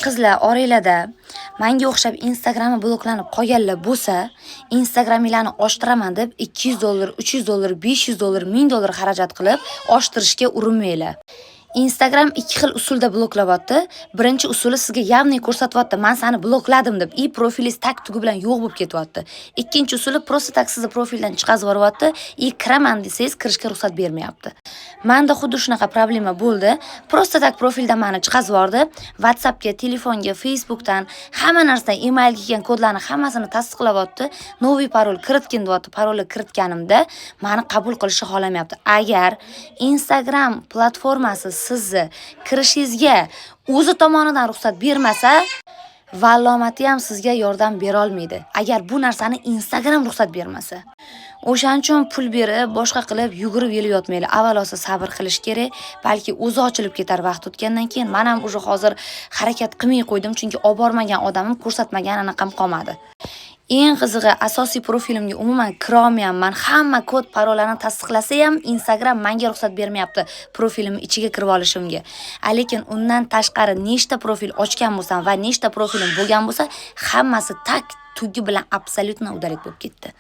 Qizlar, oranglarda menga o'xshab Instagrami bloklanib qolganlar bo'lsa, Instagraminglarni oshiraman deb $200, $300, $500, $1000 xarajat qilib oshirishga urinmanglar. Instagram ikki xil usulda bloklayapti. Birinchi usuli sizga явный ko'rsatyapti. Men seni blokladim deb, profilingiz tak tugi bilan yo'q bo'lib ketyapti. Ikkinchi usuli просто tak sizni profildan chiqazib yuboryapti, kiraman desangiz kirishga ruxsat bermayapti. Menda xuddi shunaqa problema bo'ldi. Просто tak profildan meni chiqazib yubordi. WhatsAppga, telefonga, Facebookdan, hamma narsadan email kelgan kodlarni hammasini tasdiqlayapti. Noviy parol kiritgin deyapti. Parolni kiritganimda meni qabul qilishni xohlamayapti. Agar Instagram platformasi sizni kirishingizga o'zi tomonidan ruxsat bermasa, vallomati ham sizga yordam bera olmaydi. Agar bu narsani Instagram ruxsat bermasa. O'shaning uchun pul berib, boshqa qilib yugurib yelib yotmaylar. Avvalosi sabr qilish kerak, balki o'zi ochilib ketar vaqt o'tgandan keyin. Men ham o'sha hozir harakat qilmay qo'ydim, chunki olib bormagan odamim ko'rsatmagan anaqam qolmadi. Eng qizig'i, asosiy profilimga umuman kira olmayapman. Hamma kod parollarni tasdiqlasa ham Instagram menga ruxsat bermayapti profilim ichiga kirib olishimga. Lekin undan tashqari nechta profil ochgan bo'lsam va nechta profilim bo'lgan bo'lsa, hammasi tak tugi bilan absolyutno udalet bo'lib ketdi.